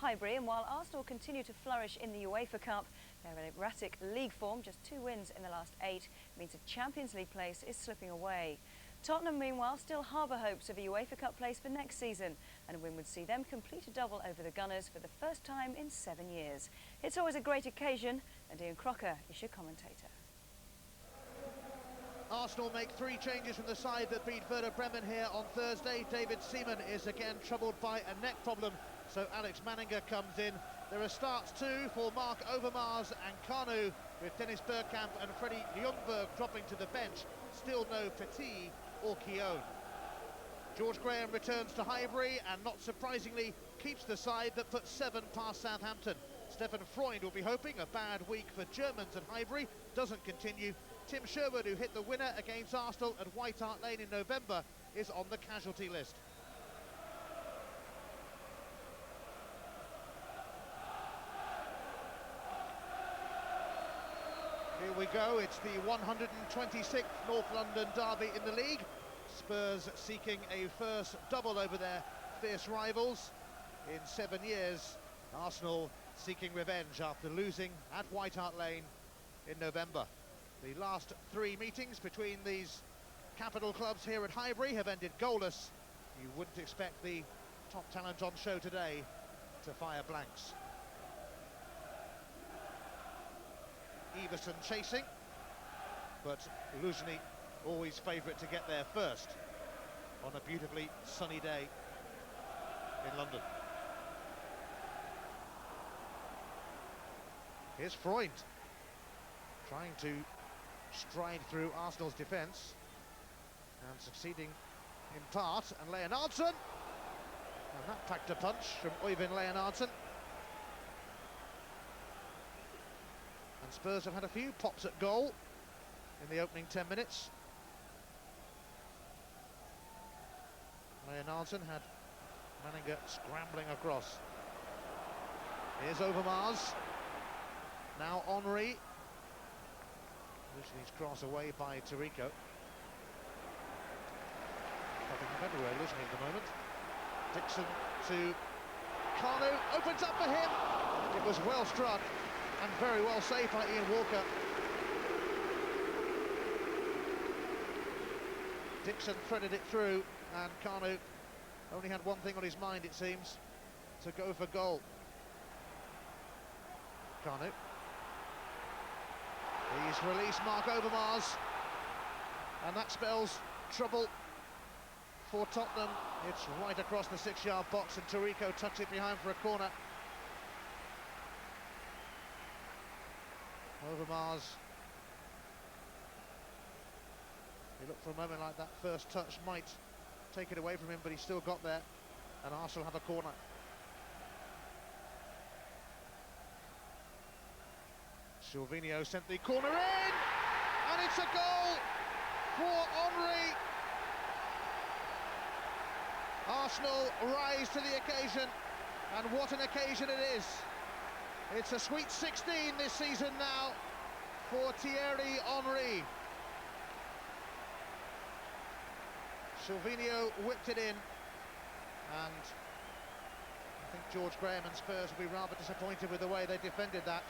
Highbury, and while Arsenal continue to flourish in the UEFA Cup, their erratic league form, just 2 wins in the last 8, means a Champions League place is slipping away. Tottenham, meanwhile, still harbour hopes of a UEFA Cup place for next season, and a win would see them complete a double over the Gunners for the first time in 7 years. It's always a great occasion, and Ian Crocker is your commentator. Arsenal make 3 changes from the side that beat Werder Bremen here on Thursday. David Seaman is again troubled by a neck problem, so Alex Manninger comes in. There are starts too for Mark Overmars and Kanu, with Dennis Bergkamp and Freddie Ljungberg dropping to the bench. Still no Petit or Keown. George Graham returns to Highbury and, not surprisingly, keeps the side that put 7 past Southampton. Stefan Freund will be hoping a bad week for Germans at Highbury doesn't continue. Tim Sherwood, who hit the winner against Arsenal at White Hart Lane in November, is on the casualty list. Here we go, it's the 126th North London derby in the league. Spurs seeking a first double over their fierce rivals in 7 years. Arsenal seeking revenge after losing at White Hart Lane in November. The last 3 meetings between these capital clubs here at Highbury have ended goalless. You wouldn't expect the top talent on show today to fire blanks. Everson chasing, but Luzhny always favourite to get there first on a beautifully sunny day in London. Here's Freund trying to stride through Arsenal's defence and succeeding in part, and Leonardson, and that packed a punch from Øyvind Leonardson. And Spurs have had a few pops at goal in the opening 10 minutes. Leonardson had Manninger scrambling across. Here's Overmars. Now Henry. Luzhny's cross away by Tirico. Popping up everywhere, Luzhny at the moment. Dixon to Kanu, opens up for him. It was well struck and very well saved by Ian Walker. Dixon threaded it through, and Kanu only had one thing on his mind, it seems, to go for goal. Kanu. He's released Mark Overmars, and that spells trouble for Tottenham. It's right across the 6-yard box, and Tirico tucks it behind for a corner. Overmars. He looked for a moment like that first touch might take it away from him, but he still got there, and Arsenal have a corner. Silvinho sent the corner in, and it's a goal for Henry. Arsenal rise to the occasion, and what an occasion it is. It's a sweet 16 this season now for Thierry Henry. Silvinho whipped it in, and I think George Graham and Spurs will be rather disappointed with the way they defended that.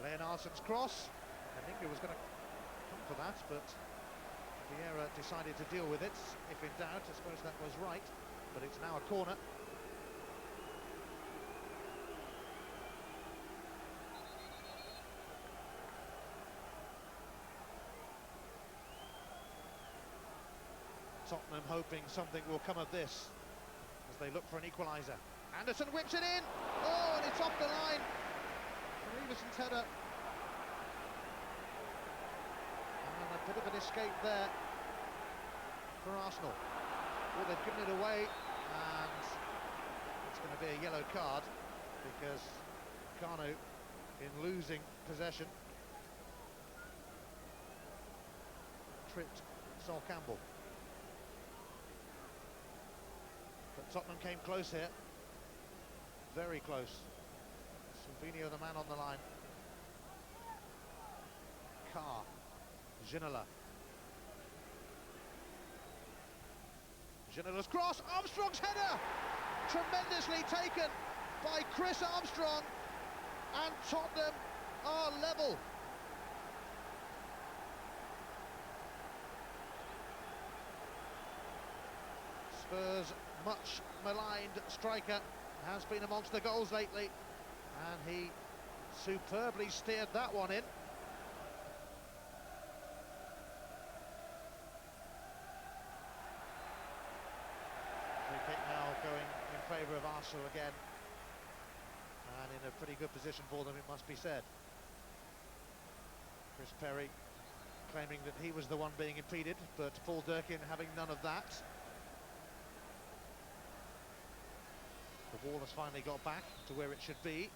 Leonardson's cross. I think he was going to come for that, but Vieira decided to deal with it. If in doubt, I suppose that was right, but it's now a corner. Tottenham hoping something will come of this as they look for an equaliser. Anderson whips it in! Oh, and it's off the line! Everson's header. And a bit of an escape there for Arsenal. Well, they've given it away, and it's going to be a yellow card because Kanu, in losing possession, tripped Sol Campbell. But Tottenham came close here, very close. Silvinho, the man on the line. Ginola. Ginola's cross, Armstrong's header! Tremendously taken by Chris Armstrong, and Tottenham are level. Spurs' much maligned striker has been amongst the goals lately, and he superbly steered that one in. Free kick now going in favour of Arsenal again, and in a pretty good position for them, it must be said. Chris Perry claiming that he was the one being impeded, but Paul Durkin having none of that. The ball has finally got back to where it should be,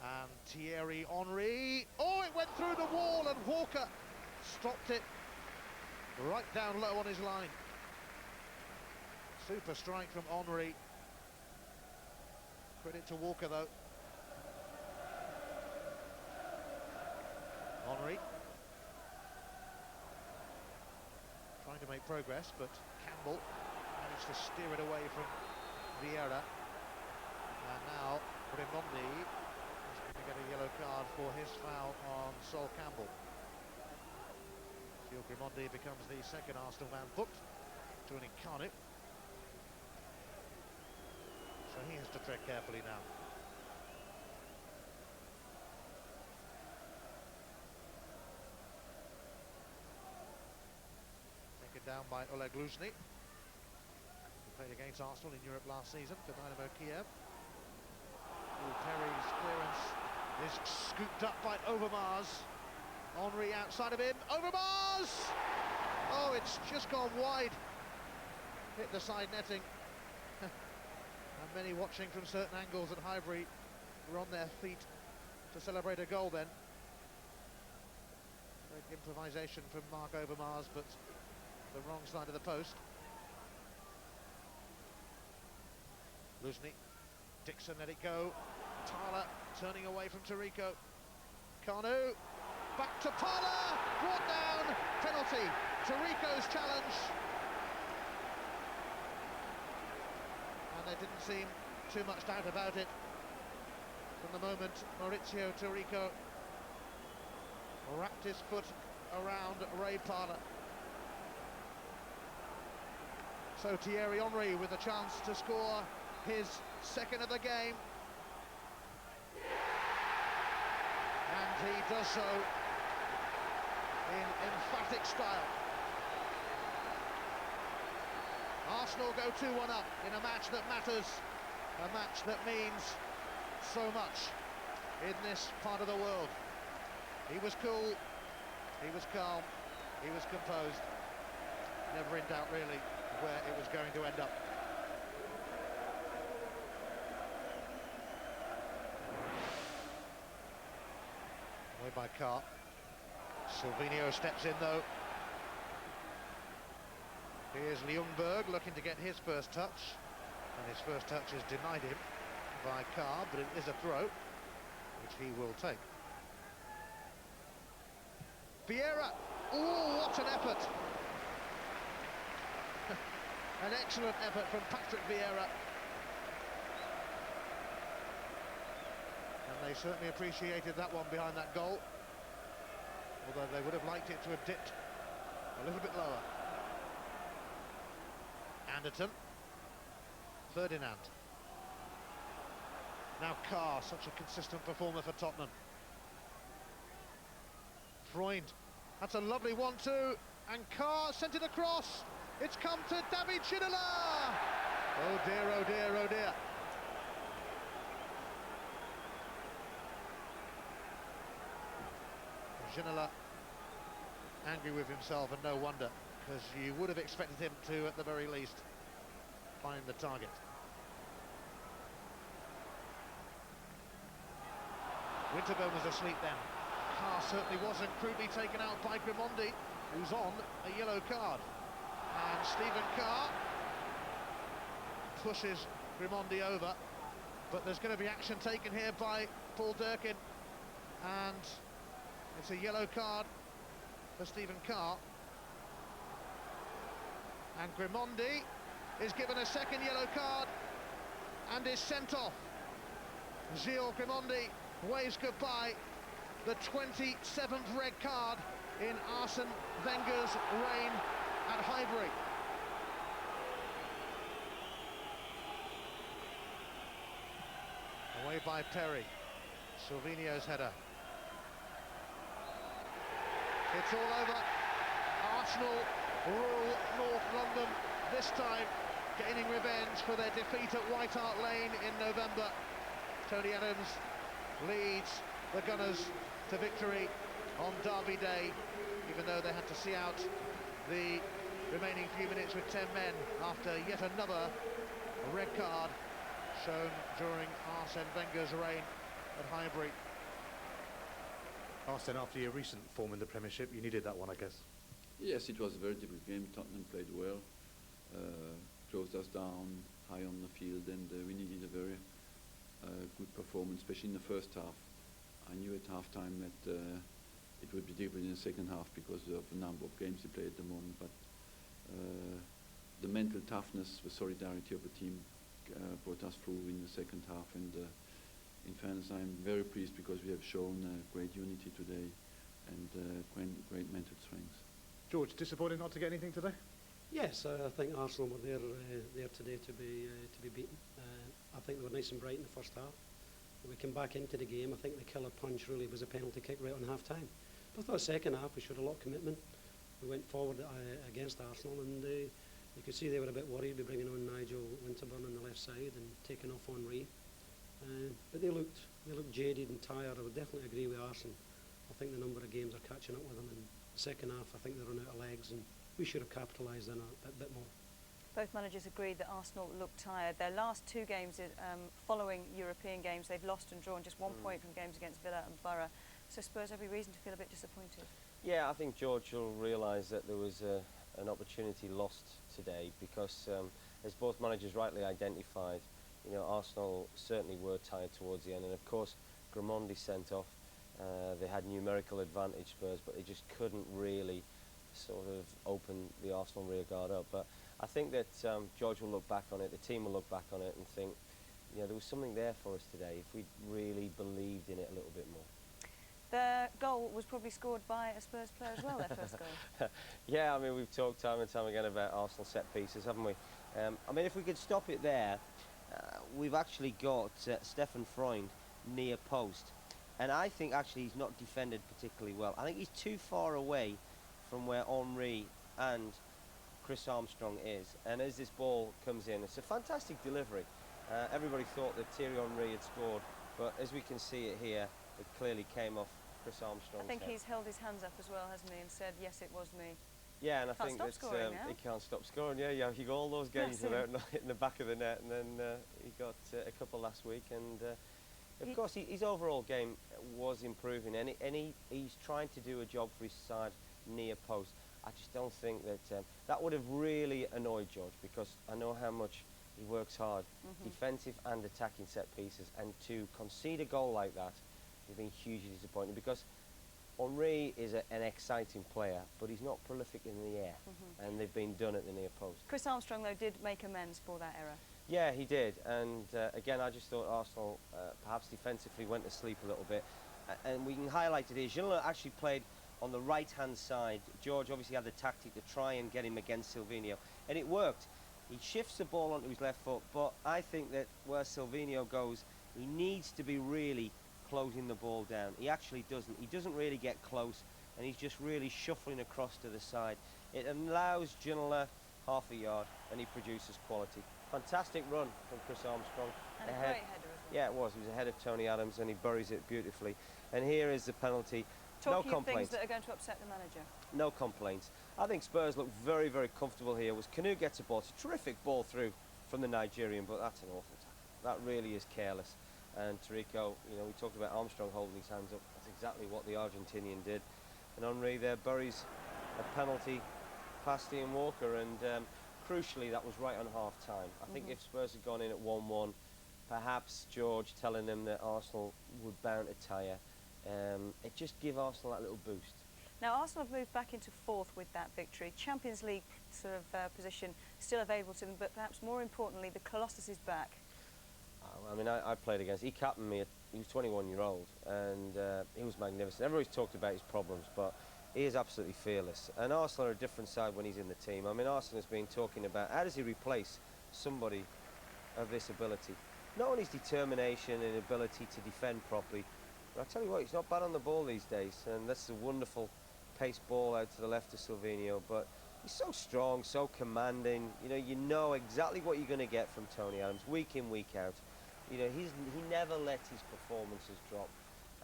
and Thierry Henry, oh, it went through the wall, and Walker stopped it right down low on his line. Super strike from Henry. Credit to Walker though. Henry trying to make progress, but Campbell managed to steer it away from Vieira. And now Grimondi is going to get a yellow card for his foul on Sol Campbell. Gio Grimondi becomes the second Arsenal man booked, joining Kanu. So he has to tread carefully now. Taken down by Oleg Luzhny, who played against Arsenal in Europe last season for Dynamo Kiev. Perry's clearance is scooped up by Overmars. Henry outside of him. Overmars! Oh, it's just gone wide. Hit the side netting. And many watching from certain angles at Highbury were on their feet to celebrate a goal then. Great improvisation from Mark Overmars, but the wrong side of the post. Luzhny. Dixon let it go. Tyler turning away from Tarico. Kanu. Back to Parler. Brought down. Penalty. Tarico's challenge. And there didn't seem too much doubt about it from the moment Maurizio Tarico wrapped his foot around Ray Parler. So Thierry Henry with a chance to score his second of the game, and he does so in emphatic style. Arsenal go 2-1 up in a match that matters, a match that means so much in this part of the world. He was cool, he was calm, he was composed, never in doubt really where it was going to end up. Away by Carr. Silvinho steps in though. Here's Ljungberg looking to get his first touch, and his first touch is denied him by Carr, but it is a throw, which he will take. Vieira, oh, what an effort! An excellent effort from Patrick Vieira. And they certainly appreciated that one behind that goal, although they would have liked it to have dipped a little bit lower. Anderton. Ferdinand. Now Carr, such a consistent performer for Tottenham. Freund. That's a lovely 1-2, and Carr sent it across. It's come to David Ginola. Oh dear, oh dear, oh dear. Ginola angry with himself, and no wonder, because you would have expected him to, at the very least, find the target. Winterburn was asleep then. Carr certainly wasn't. Crudely taken out by Grimondi, who's on a yellow card. And Stephen Carr pushes Grimondi over, but there's going to be action taken here by Paul Durkin, and it's a yellow card for Stephen Carr. And Grimondi is given a second yellow card and is sent off. Gilles Grimondi waves goodbye. The 27th red card in Arsene Wenger's reign at Highbury. Away by Perry. Silvinio's header. It's all over. Arsenal rule North London, this time gaining revenge for their defeat at White Hart Lane in November. Tony Adams leads the Gunners to victory on Derby Day, even though they had to see out the remaining few minutes with 10 men after yet another red card shown during Arsene Wenger's reign at Highbury. Arsene, after your recent form in the Premiership, you needed that one, I guess. Yes, it was a very difficult game. Tottenham played well, closed us down high on the field, and we needed a very good performance, especially in the first half. I knew at half-time that it would be different in the second half because of the number of games we play at the moment, but the mental toughness, the solidarity of the team brought us through in the second half, and in fairness, I'm very pleased because we have shown great unity today and great mental strength. George, disappointed not to get anything today? Yes, I think Arsenal were there today to be beaten. I think they were nice and bright in the first half. We came back into the game. I think the killer punch really was a penalty kick right on half-time. But I thought the second half we showed a lot of commitment. We went forward against Arsenal, and you could see they were a bit worried by bringing on Nigel Winterburn on the left side and taking off Henry. But they looked jaded and tired. I would definitely agree with Arsenal. I think the number of games are catching up with them, and the second half I think they run out of legs, and we should have capitalised on it a bit more. Both managers agreed that Arsenal looked tired. Their last two games following European games, they've lost and drawn just 1 point from games against Villa and Borough. So Spurs have every reason to feel a bit disappointed. Yeah, I think George will realise that there was an opportunity lost today because, as both managers rightly identified, you know, Arsenal certainly were tired towards the end, and of course Grimondi sent off. They had numerical advantage, Spurs, but they just couldn't really sort of open the Arsenal rear guard up. But I think that George will look back on it, the team will look back on it and think, you know, there was something there for us today if we really believed in it a little bit more. Their goal was probably scored by a Spurs player as well, their first goal. Yeah, I mean, we've talked time and time again about Arsenal set pieces, haven't we? I mean, if we could stop it there, we've actually got Stefan Freund near post. And I think actually he's not defended particularly well. I think he's too far away from where Henry and Chris Armstrong is. And as this ball comes in, it's a fantastic delivery. Everybody thought that Thierry Henry had scored, but as we can see it here, it clearly came off Chris Armstrong's I think head. He's held his hands up as well, hasn't he, and said, yes, it was me. Yeah, and I think that he can't stop scoring. Yeah, you go all those games without not hitting the back of the net, and then he got a couple last week, and of course his overall game was improving, and he's trying to do a job for his side near post. I just don't think that that would have really annoyed George, because I know how much he works hard, defensive and attacking set pieces, and to concede a goal like that has been hugely disappointing, because Henry is an exciting player, but he's not prolific in the air, and they've been done at the near post. Chris Armstrong, though, did make amends for that error. Yeah, he did, and again, I just thought Arsenal perhaps defensively went to sleep a little bit, and we can highlight it here. Ginola actually played on the right-hand side. George obviously had the tactic to try and get him against Silvinio, and it worked. He shifts the ball onto his left foot, but I think that where Silvinio goes, he needs to be really closing the ball down. He actually doesn't. He doesn't really get close, and he's just really shuffling across to the side. It allows Ginola half a yard, and he produces quality. Fantastic run from Chris Armstrong. And a great header as well. Yeah, it was. He was ahead of Tony Adams, and he buries it beautifully. And here is the penalty. Talking no of complaints. things that are going to upset the manager. No complaints. I think Spurs look very, very comfortable here. Canu gets a ball. It's a terrific ball through from the Nigerian, but that's an awful tackle. That really is careless. And Tarico, you know, we talked about Armstrong holding his hands up. That's exactly what the Argentinian did. And Henry there buries a penalty past Ian Walker, and crucially, that was right on half-time. I think if Spurs had gone in at 1-1, perhaps George telling them that Arsenal would bound to tire, it just give Arsenal that little boost. Now, Arsenal have moved back into fourth with that victory. Champions League sort of position still available to them, but perhaps more importantly, the Colossus is back. I mean, I played against, he captained me, he was 21-year-old, and he was magnificent. Everybody's talked about his problems, but he is absolutely fearless. And Arsenal are a different side when he's in the team. I mean, Arsenal has been talking about how does he replace somebody of this ability. Not only his determination and ability to defend properly, but I tell you what, he's not bad on the ball these days, and that's a wonderful pace ball out to the left of Silvino, but he's so strong, so commanding. You know exactly what you're going to get from Tony Adams week in, week out. He never lets his performances drop,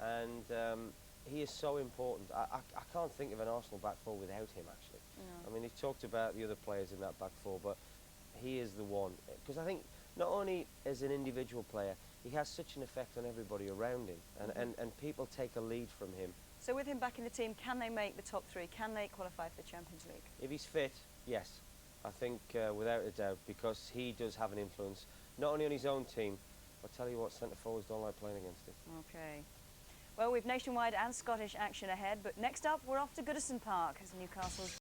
and he is so important. I can't think of an Arsenal back four without him, actually. No. I mean, he's talked about the other players in that back four, but he is the one. Because I think not only as an individual player, he has such an effect on everybody around him, and people take a lead from him. So with him back in the team, can they make the top three? Can they qualify for the Champions League? If he's fit, yes. I think without a doubt, because he does have an influence, not only on his own team, I'll tell you what, centre-forwards don't like playing against him. OK. Well, we've nationwide and Scottish action ahead, but next up, we're off to Goodison Park as Newcastle's